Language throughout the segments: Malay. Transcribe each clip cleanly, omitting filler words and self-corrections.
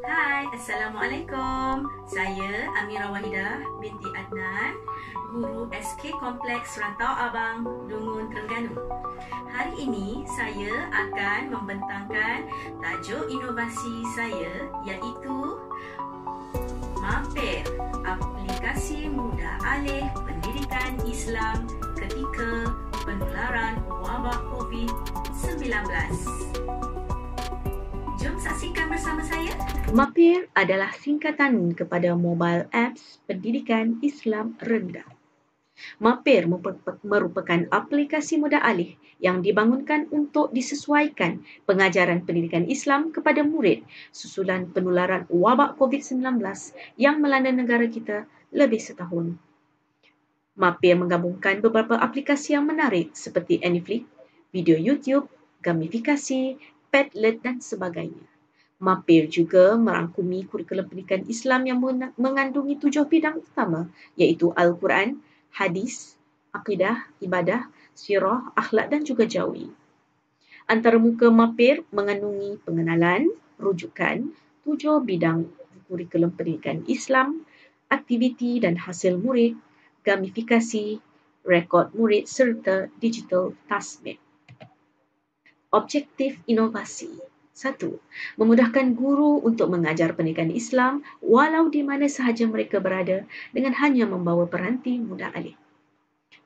Hai, Assalamualaikum. Saya Amira Wahidah binti Adnan, guru SK Kompleks Rantau Abang, Dungun, Terengganu. Hari ini saya akan membentangkan tajuk inovasi saya iaitu MAPER, aplikasi mudah alih pendidikan Islam ketika penularan wabak COVID-19. Jom saksikan bersama saya. MAPER adalah singkatan kepada Mobile Apps Pendidikan Islam Rendah. MAPER merupakan aplikasi mudah alih yang dibangunkan untuk disesuaikan pengajaran pendidikan Islam kepada murid susulan penularan wabak COVID-19 yang melanda negara kita lebih setahun. MAPER menggabungkan beberapa aplikasi yang menarik seperti AnyFlix, video YouTube, gamifikasi, Padlet dan sebagainya. MAPER juga merangkumi kurikulum pendidikan Islam yang mengandungi 7 bidang utama iaitu Al-Quran, Hadis, Akidah, Ibadah, Sirah, Akhlak dan juga Jawi. Antarmuka MAPER mengandungi pengenalan, rujukan, 7 bidang kurikulum pendidikan Islam, aktiviti dan hasil murid, gamifikasi, rekod murid serta digital tasmid. Objektif inovasi. 1. Memudahkan guru untuk mengajar pendidikan Islam walau di mana sahaja mereka berada dengan hanya membawa peranti mudah alih.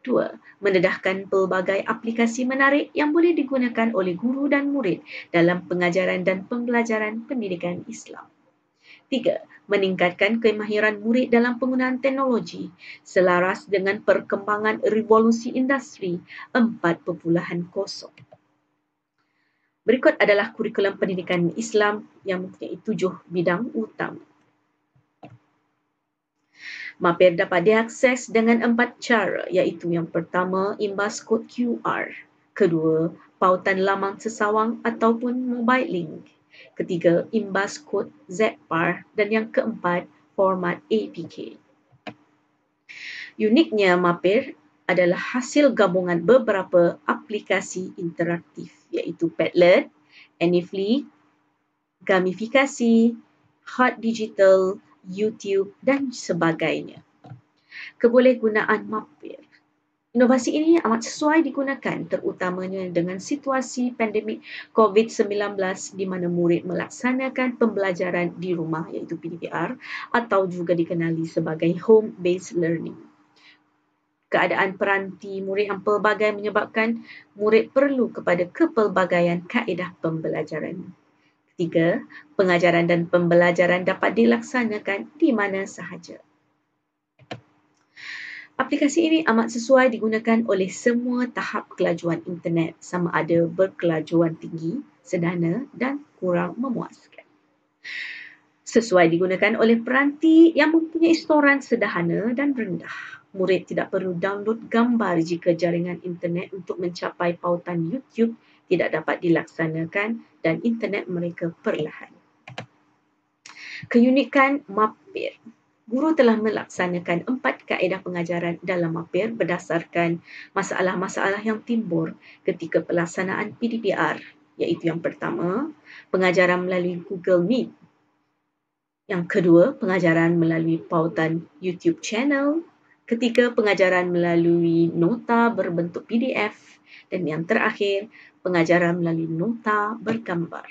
2. Mendedahkan pelbagai aplikasi menarik yang boleh digunakan oleh guru dan murid dalam pengajaran dan pembelajaran pendidikan Islam. 3. Meningkatkan kemahiran murid dalam penggunaan teknologi selaras dengan perkembangan revolusi industri 4.0. Berikut adalah kurikulum pendidikan Islam yang mempunyai 7 bidang utama. MAPER dapat diakses dengan 4 cara iaitu yang pertama, imbas kod QR. Kedua, pautan lamang sesawang ataupun mobile link. Ketiga, imbas kod ZPAR. Dan yang keempat, format APK. Uniknya MAPER adalah hasil gabungan beberapa aplikasi interaktif iaitu Padlet, AnyFlix, gamifikasi, Hot Digital, YouTube dan sebagainya. Kebolehgunaan MAPER. Inovasi ini amat sesuai digunakan terutamanya dengan situasi pandemik COVID-19 di mana murid melaksanakan pembelajaran di rumah iaitu PDPR atau juga dikenali sebagai home-based learning. Keadaan peranti murid yang pelbagai menyebabkan murid perlu kepada kepelbagaian kaedah pembelajaran. Ketiga, pengajaran dan pembelajaran dapat dilaksanakan di mana sahaja. Aplikasi ini amat sesuai digunakan oleh semua tahap kelajuan internet sama ada berkelajuan tinggi, sederhana dan kurang memuaskan. Sesuai digunakan oleh peranti yang mempunyai storan sederhana dan rendah. Murid tidak perlu download gambar jika jaringan internet untuk mencapai pautan YouTube tidak dapat dilaksanakan dan internet mereka perlahan. Keunikan MAPER. Guru telah melaksanakan 4 kaedah pengajaran dalam MAPER berdasarkan masalah-masalah yang timbul ketika pelaksanaan PDPR, iaitu yang pertama, pengajaran melalui Google Meet. Yang kedua, pengajaran melalui pautan YouTube channel. Ketiga, pengajaran melalui nota berbentuk PDF. Dan yang terakhir, pengajaran melalui nota bergambar.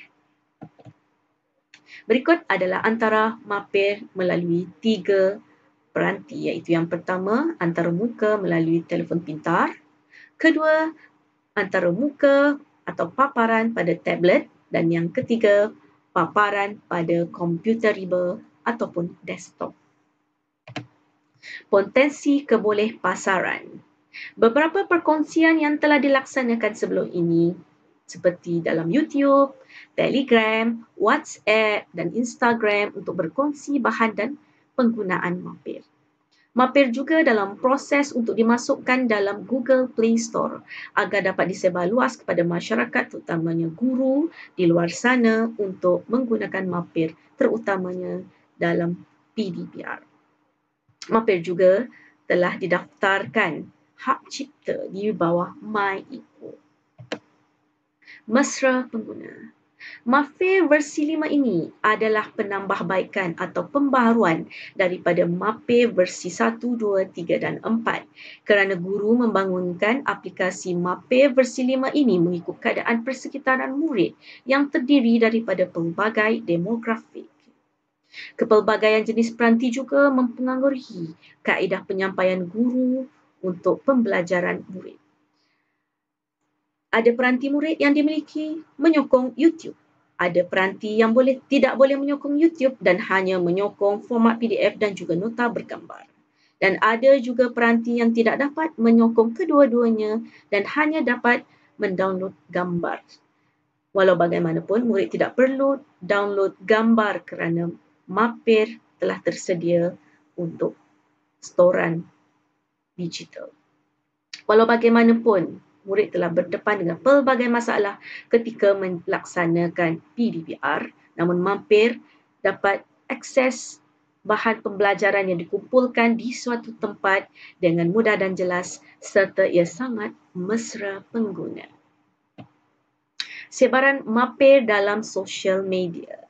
Berikut adalah antara MAPER melalui 3 peranti iaitu yang pertama, antarmuka melalui telefon pintar. Kedua, antarmuka atau paparan pada tablet. Dan yang ketiga, paparan pada komputer riba ataupun desktop. Potensi kebolehpasaran. Beberapa perkongsian yang telah dilaksanakan sebelum ini seperti dalam YouTube, Telegram, WhatsApp dan Instagram untuk berkongsi bahan dan penggunaan MAPER. MAPER juga dalam proses untuk dimasukkan dalam Google Play Store agar dapat disebar luas kepada masyarakat terutamanya guru di luar sana untuk menggunakan MAPER terutamanya dalam PDPR. MAPER juga telah didaftarkan hak cipta di bawah MyIPO. Mesra pengguna. MAPE versi 5 ini adalah penambahbaikan atau pembaharuan daripada MAPE versi 1, 2, 3 dan 4 kerana guru membangunkan aplikasi MAPE versi 5 ini mengikut keadaan persekitaran murid yang terdiri daripada pelbagai demografik. Kepelbagaian jenis peranti juga mempengaruhi kaedah penyampaian guru untuk pembelajaran murid. Ada peranti murid yang dimiliki menyokong YouTube. Ada peranti yang tidak boleh menyokong YouTube dan hanya menyokong format PDF dan juga nota bergambar. Dan ada juga peranti yang tidak dapat menyokong kedua-duanya dan hanya dapat mendownload gambar. Walau bagaimanapun, murid tidak perlu download gambar kerana MAPE telah tersedia untuk storan digital. Walau bagaimanapun, murid telah berdepan dengan pelbagai masalah ketika melaksanakan PDPR, namun MAPE dapat akses bahan pembelajaran yang dikumpulkan di suatu tempat dengan mudah dan jelas serta ia sangat mesra pengguna. Sebaran MAPE dalam sosial media.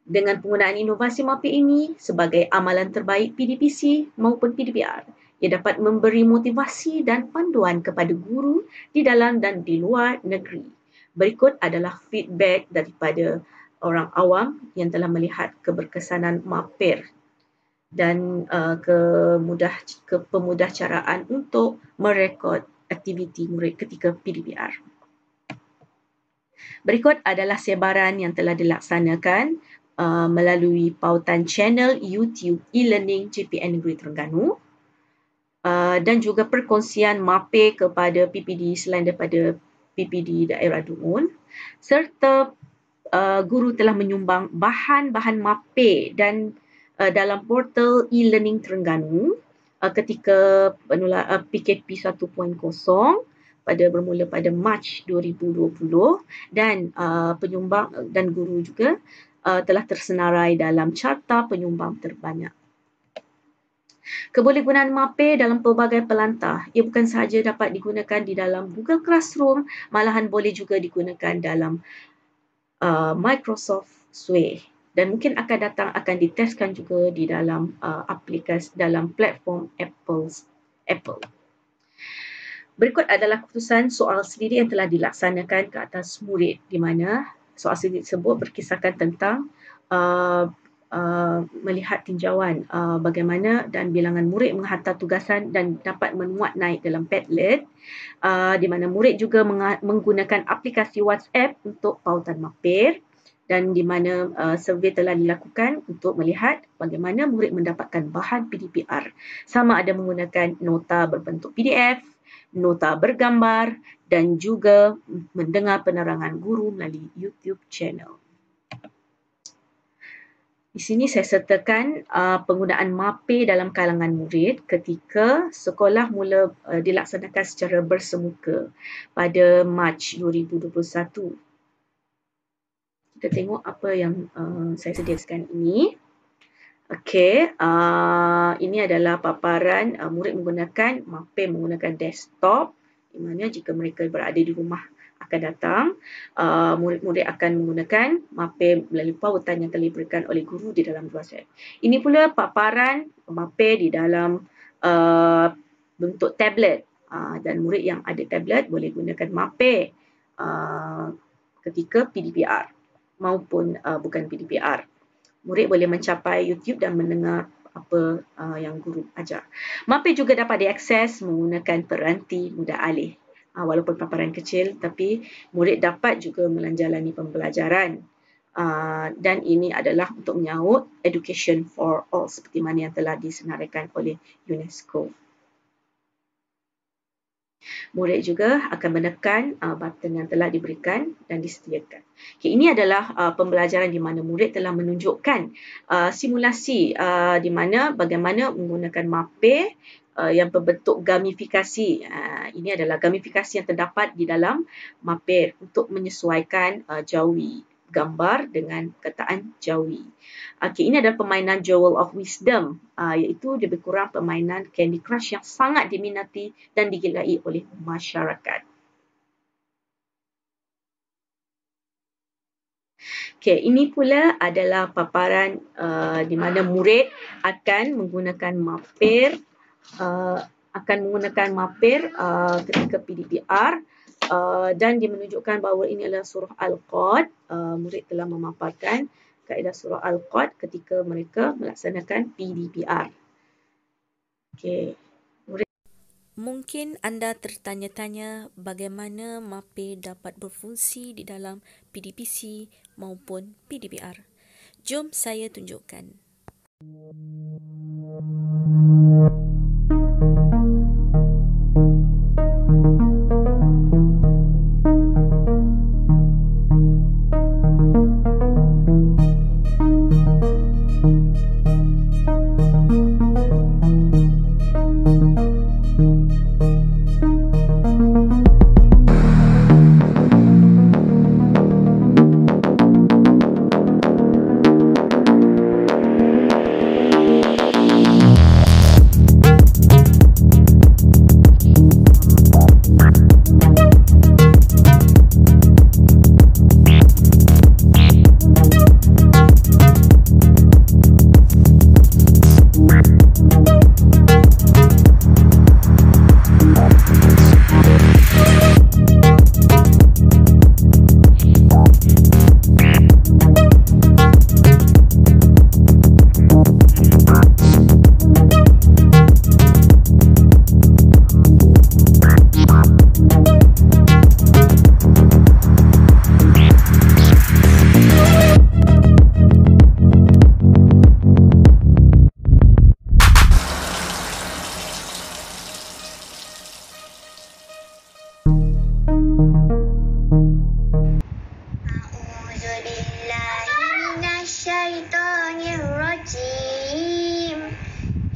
Dengan penggunaan inovasi MAPE ini sebagai amalan terbaik PDPC maupun PDPR, ia dapat memberi motivasi dan panduan kepada guru di dalam dan di luar negeri. Berikut adalah feedback daripada orang awam yang telah melihat keberkesanan MAPE dan pemudahcaraan untuk merekod aktiviti murid ketika PDPR. Berikut adalah sebaran yang telah dilaksanakan melalui pautan channel YouTube e-learning JPN Negeri Terengganu. Dan juga perkongsian MAPE kepada PPD selain daripada PPD daerah Dumun, serta guru telah menyumbang bahan-bahan MAPE dan dalam portal e-learning Terengganu ketika PKP 1.0 bermula pada Mac 2020 dan penyumbang dan guru juga telah tersenarai dalam carta penyumbang terbanyak. Kebolehgunaan MAPE dalam pelbagai pelantah, ia bukan sahaja dapat digunakan di dalam Google Classroom, malahan boleh juga digunakan dalam Microsoft Suite dan mungkin akan datang ditestkan juga di dalam aplikasi dalam platform Apple. Berikut adalah keputusan soal sendiri yang telah dilaksanakan ke atas murid, di mana soal sendiri tersebut berkisahkan tentang melihat tinjauan bagaimana dan bilangan murid menghantar tugasan dan dapat memuat naik dalam Padlet, di mana murid juga menggunakan aplikasi WhatsApp untuk pautan MAPE dan di mana survey telah dilakukan untuk melihat bagaimana murid mendapatkan bahan PDPR, sama ada menggunakan nota berbentuk PDF, nota bergambar dan juga mendengar penerangan guru melalui YouTube channel. Di sini saya sertakan penggunaan MAPE dalam kalangan murid ketika sekolah mula dilaksanakan secara bersemuka pada Mac 2021. Kita tengok apa yang saya sediakan ini. Okey, ini adalah paparan murid menggunakan MAPE menggunakan desktop, di mana jika mereka berada di rumah akan datang, murid-murid akan menggunakan MAPE melalui pautan yang telah diberikan oleh guru di dalam WhatsApp. Ini pula paparan MAPE di dalam bentuk tablet, dan murid yang ada tablet boleh gunakan MAPE ketika PDPR maupun bukan PDPR. Murid boleh mencapai YouTube dan mendengar apa yang guru ajar. MAPE juga dapat diakses menggunakan peranti mudah alih. Walaupun paparan kecil, tapi murid dapat juga menjalani pembelajaran. Dan ini adalah untuk menyahut Education for All seperti mana yang telah disenaraikan oleh UNESCO. Murid juga akan menekan button yang telah diberikan dan disediakan. Okay, ini adalah pembelajaran di mana murid telah menunjukkan simulasi di mana bagaimana menggunakan MAPE yang berbentuk gamifikasi. Ini adalah gamifikasi yang terdapat di dalam MAPE untuk menyesuaikan jawi gambar dengan kataan jawi. Okay, ini adalah permainan Jewel of Wisdom, iaitu lebih kurang permainan Candy Crush yang sangat diminati dan digilai oleh masyarakat. Okey, ini pula adalah paparan di mana murid akan menggunakan mapir ketika PDPR dan dia menunjukkan bahawa ini adalah surah Al-Qad. Murid telah memaparkan kaedah surah Al-Qad ketika mereka melaksanakan PDPR. Okey. Mungkin anda tertanya-tanya bagaimana mapir dapat berfungsi di dalam PDPC maupun PDPR. Jom saya tunjukkan.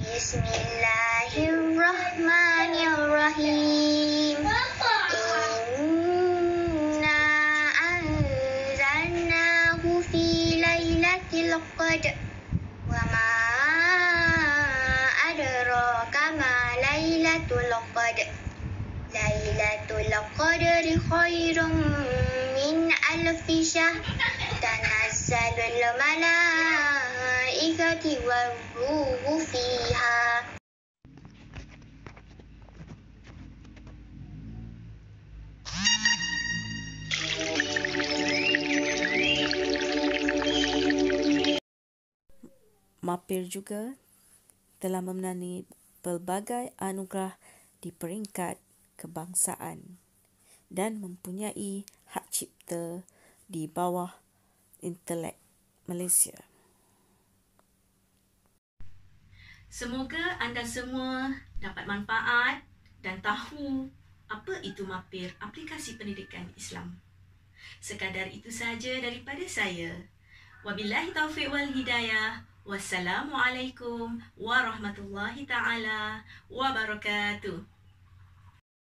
Bismillahirrahmanirrahim. Inna anzalnahu fi lailatul qadr. Wa ma adraka ma lailatul qadr. Lailatul qadri khairum min alfi syahr. Tanazzalul malaikati war-ruhu fiha. Mapir juga telah memenangi pelbagai anugerah di peringkat kebangsaan dan mempunyai hak cipta di bawah Intelek Malaysia. Semoga anda semua dapat manfaat dan tahu apa itu mapir aplikasi pendidikan Islam. Sekadar itu sahaja daripada saya. Wabillahi taufiq wal hidayah. Wassalamualaikum warahmatullahi taala wabarakatuh.